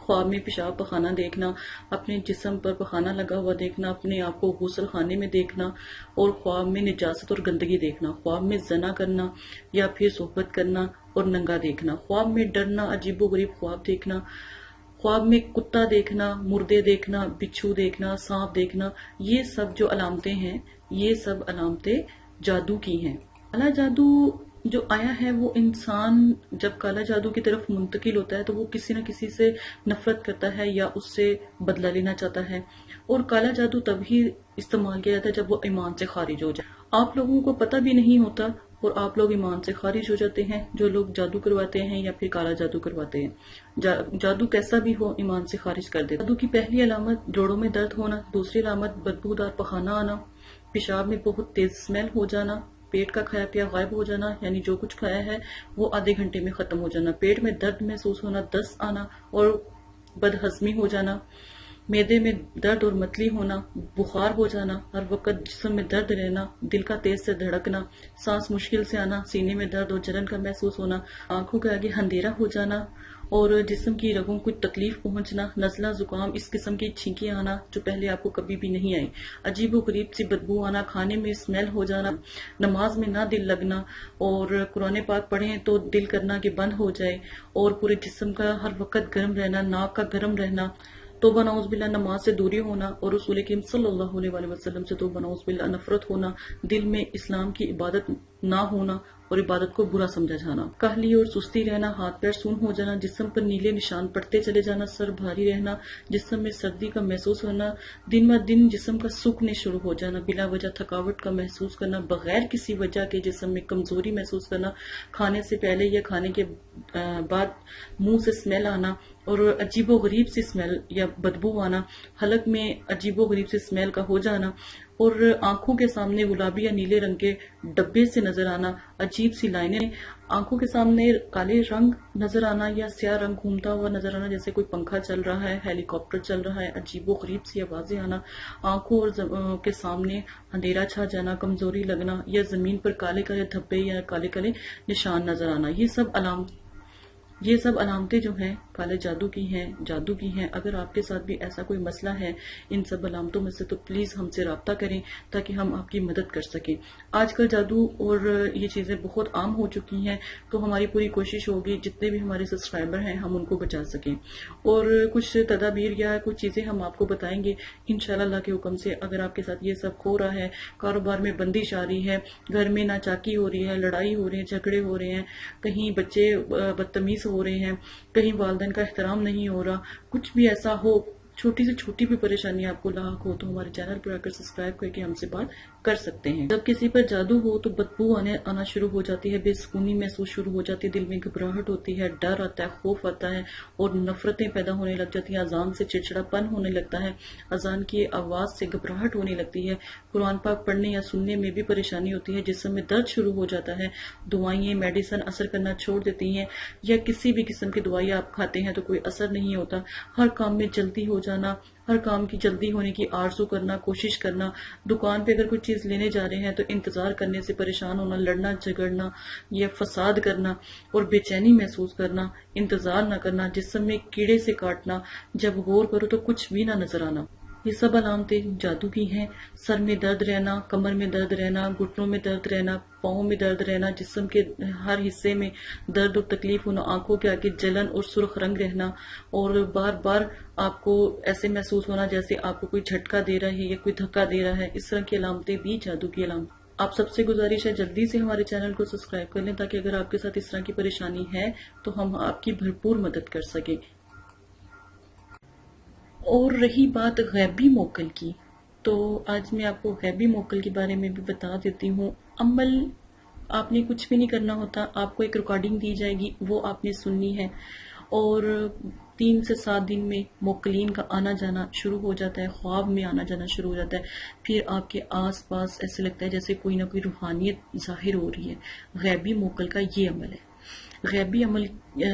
خواب میں پیشاب پخانہ دیکھنا، اپنے جسم پر پخانہ لگا ہوا دیکھنا، اپنے آپ کو غسل خانے میں دیکھنا، اور خواب میں نجاست اور گندگی دیکھنا، خواب میں زنا کرنا یا پھر صحبت کرنا اور ننگا دیکھنا، خواب میں ڈرنا، عجیب و غریب خواب دیکھنا، خواب میں کتا دیکھنا، مردے دیکھنا، بچھو دیکھنا، سانپ دیکھنا، یہ سب جو علامتیں ہیں یہ سب علامتیں جادو کی ہیں۔ کالا جادو جو آیا ہے وہ انسان جب کالا جادو کی طرف منتقل ہوتا ہے تو وہ کسی نہ کسی سے نفرت کرتا ہے یا اس سے بدلہ لینا چاہتا ہے، اور کالا جادو تب ہی استعمال کیا جاتا ہے جب وہ ایمان سے خارج ہو جائے۔ آپ لوگوں کو پتہ بھی نہیں ہوتا اور آپ لوگ ایمان سے خارج ہو جاتے ہیں، جو لوگ جادو کرواتے ہیں یا پھر کالا جادو کرواتے ہیں۔ جادو کیسا بھی ہو ایمان سے خارج کر دیتا۔ جادو کی پہلی علامت جوڑوں میں درد ہونا، دوسری علامت بدبودار پخانہ آنا، پیشاب میں بہت تیز اسمیل ہو جانا، پیٹ کا کھایا پیا غائب ہو جانا، یعنی جو کچھ کھایا ہے وہ آدھے گھنٹے میں ختم ہو جانا، پیٹ میں درد محسوس ہونا، دست آنا اور بدہضمی ہو جانا، معدے میں درد اور متلی ہونا، بخار ہو جانا، ہر وقت جسم میں درد رہنا، دل کا تیز سے دھڑکنا، سانس مشکل سے آنا، سینے میں درد اور جلن کا محسوس ہونا، آنکھوں کے آگے اندھیرا ہو جانا اور جسم کی رگوں کو تکلیف پہنچنا، نزلہ زکام، اس قسم کی چھینکیں آنا جو پہلے آپ کو کبھی بھی نہیں آئی، عجیب و غریب سی بدبو آنا، کھانے میں اسمیل ہو جانا، نماز میں نہ دل لگنا، اور قرآن پاک پڑھیں تو دل کرنا کہ بند ہو جائے، اور پورے جسم کا ہر وقت گرم رہنا، ناک کا گرم رہنا، توبہ نعوذ باللہ نماز سے دوری ہونا، اور رسول کریم صلی اللہ علیہ وآلہ وسلم سے توبہ نعوذ باللہ نفرت ہونا، دل میں اسلام کی عبادت نہ ہونا اور عبادت کو برا سمجھا جانا، کاہلی اور سستی رہنا، ہاتھ پیر سون ہو جانا، جسم پر نیلے نشان پڑتے چلے جانا، سر بھاری رہنا، جسم میں سردی کا محسوس ہونا، دن بہ دن جسم کا سوکھنے شروع ہو جانا، بلا وجہ تھکاوٹ کا محسوس کرنا، بغیر کسی وجہ کے جسم میں کمزوری محسوس کرنا، کھانے سے پہلے یا کھانے کے بعد منہ سے اسمیل آنا اور عجیب و غریب سی اسمیل یا بدبو آنا، حلق میں عجیب و غریب سی اسمیل کا ہو جانا، اور آنکھوں کے سامنے گلابی یا نیلے رنگ کے ڈبے سے نظر آنا، عجیب سی لائنیں، آنکھوں کے سامنے کالے رنگ نظر آنا یا سیاہ رنگ گھومتا ہوا نظر آنا، جیسے کوئی پنکھا چل رہا ہے، ہیلی کاپٹر چل رہا ہے، عجیب و غریب سی آوازیں آنا، آنکھوں اور کے سامنے اندھیرا چھا جانا، کمزوری لگنا یا زمین پر کالے کالے دھبے یا کالے کالے نشان نظر آنا، یہ سب علامتیں جو ہیں کالے جادو کی ہیں، جادو کی ہیں۔ اگر آپ کے ساتھ بھی ایسا کوئی مسئلہ ہے ان سب علامتوں میں سے تو پلیز ہم سے رابطہ کریں تاکہ ہم آپ کی مدد کر سکیں۔ آج کل جادو اور یہ چیزیں بہت عام ہو چکی ہیں، تو ہماری پوری کوشش ہوگی جتنے بھی ہمارے سبسکرائبر ہیں ہم ان کو بچا سکیں، اور کچھ تدابیر یا کچھ چیزیں ہم آپ کو بتائیں گے انشاءاللہ اللہ کے حکم سے۔ اگر آپ کے ساتھ یہ سب ہو رہا ہے، کاروبار میں بندش آ رہی ہے، گھر میں ناچاکی ہو رہی ہے، لڑائی ہو رہی ہے، جھگڑے ہو رہے ہیں، کہیں بچے بدتمیز ہو رہے ہیں، کہیں والدین کا احترام نہیں ہو رہا، کچھ بھی ایسا ہو، چھوٹی سے چھوٹی بھی پریشانی آپ کو لاحق ہو تو ہمارے چینل پر آ کر سبسکرائب کر کے ہم سے بات کر سکتے ہیں۔ جب کسی پر جادو ہو تو بدبو آنا شروع ہو جاتی ہے، بے سکونی محسوس شروع ہو جاتی ہے، دل میں گھبراہٹ ہوتی ہے، ڈر آتا ہے، خوف آتا ہے اور نفرتیں پیدا ہونے لگ جاتی ہیں، اذان سے چڑچڑا پن ہونے لگتا ہے، اذان کی آواز سے گھبراہٹ ہونے لگتی ہے، قرآن پاک پڑھنے یا سننے میں بھی پریشانی ہوتی ہے، جسم میں درد شروع ہو جاتا ہے، دوائیں میڈیسن اثر کرنا چھوڑ دیتی ہیں، یا کسی بھی قسم کی دوائی آپ کھاتے ہیں تو کوئی اثر نہیں ہوتا، ہر کام میں جلدی ہو جانا، ہر کام کی جلدی ہونے کی آرزو کرنا، کوشش کرنا، دکان پہ اگر کوئی چیز لینے جا رہے ہیں تو انتظار کرنے سے پریشان ہونا، لڑنا جھگڑنا یا فساد کرنا اور بے چینی محسوس کرنا، انتظار نہ کرنا، جسم میں کیڑے سے کاٹنا، جب غور کرو تو کچھ بھی نہ نظر آنا، یہ سب علامتیں جادو کی ہیں۔ سر میں درد رہنا، کمر میں درد رہنا، گھٹنوں میں درد رہنا، پاؤں میں درد رہنا، جسم کے ہر حصے میں درد اور تکلیف ہونا، آنکھوں کے آگے جلن اور سرخ رنگ رہنا، اور بار بار آپ کو ایسے محسوس ہونا جیسے آپ کو کوئی جھٹکا دے رہا ہے یا کوئی دھکا دے رہا ہے، اس طرح کی علامتیں بھی جادو کی علامت۔ آپ سب سے گزارش ہے جلدی سے ہمارے چینل کو سبسکرائب کر لیں تاکہ اگر آپ کے ساتھ اس طرح کی پریشانی ہے تو ہم آپ کی بھرپور مدد کر سکیں۔ اور رہی بات غیبی موکل کی، تو آج میں آپ کو غیبی موکل کے بارے میں بھی بتا دیتی ہوں۔ عمل آپ نے کچھ بھی نہیں کرنا ہوتا، آپ کو ایک ریکارڈنگ دی جائے گی، وہ آپ نے سننی ہے، اور 3 سے 7 دن میں موکلین کا آنا جانا شروع ہو جاتا ہے، خواب میں آنا جانا شروع ہو جاتا ہے، پھر آپ کے آس پاس ایسے لگتا ہے جیسے کوئی نہ کوئی روحانیت ظاہر ہو رہی ہے۔ غیبی موکل کا یہ عمل ہے۔ غیبی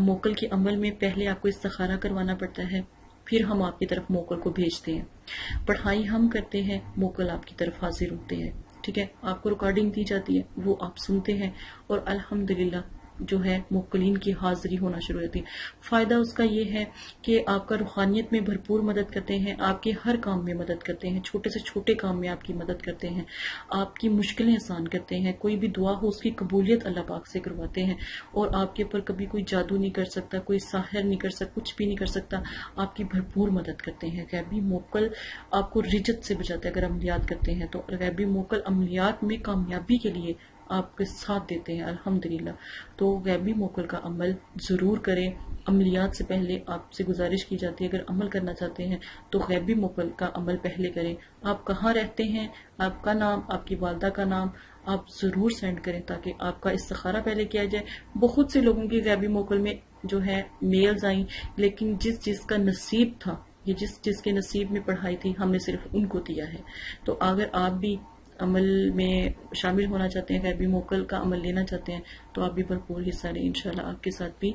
موکل کے عمل میں پہلے آپ کو استخارہ کروانا پڑتا ہے، پھر ہم آپ کی طرف موکل کو بھیجتے ہیں، پڑھائی ہم کرتے ہیں، موکل آپ کی طرف حاضر ہوتے ہیں، ٹھیک ہے، آپ کو ریکارڈنگ دی جاتی ہے، وہ آپ سنتے ہیں، اور الحمدللہ جو ہے موکلین کی حاضری ہونا شروع ہوتی ہے. فائدہ اس کا یہ ہے کہ آپ کا روحانیت میں بھرپور مدد کرتے ہیں، آپ کے ہر کام میں مدد کرتے ہیں، چھوٹے سے چھوٹے کام میں آپ کی مدد کرتے ہیں، آپ کی مشکلیں آسان کرتے ہیں، کوئی بھی دعا ہو اس کی قبولیت اللہ پاک سے کرواتے ہیں، اور آپ کے اوپر کبھی کوئی جادو نہیں کر سکتا، کوئی ساحر نہیں کر سکتا، کچھ بھی نہیں کر سکتا. آپ کی بھرپور مدد کرتے ہیں. غیبی موکل آپ کو رجت سے بچاتا ہے. اگر عملیات کرتے ہیں تو غیبی موکل عملیات میں کامیابی کے لیے آپ کے ساتھ دیتے ہیں الحمدللہ. تو غیبی موکل کا عمل ضرور کریں. عملیات سے پہلے آپ سے گزارش کی جاتی ہے اگر عمل کرنا چاہتے ہیں تو غیبی موکل کا عمل پہلے کریں. آپ کہاں رہتے ہیں، آپ کا نام، آپ کی والدہ کا نام آپ ضرور سینڈ کریں تاکہ آپ کا استخارہ پہلے کیا جائے. بہت سے لوگوں کی غیبی موکل میں جو ہے میلز آئیں، لیکن جس کا نصیب تھا، یہ جس کے نصیب میں پڑھائی تھی، ہم نے صرف ان کو دیا ہے. تو اگر آپ بھی عمل میں شامل ہونا چاہتے ہیں، غیبی موکل کا عمل لینا چاہتے ہیں تو آپ بھی بھرپور حصہ لیں. انشاءاللہ آپ کے ساتھ بھی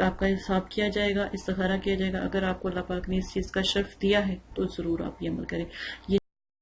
آپ کا حساب کیا جائے گا، استخارہ کیا جائے گا. اگر آپ کو اللہ پاک نے اس چیز کا شرف دیا ہے تو ضرور آپ یہ عمل کریں. یہ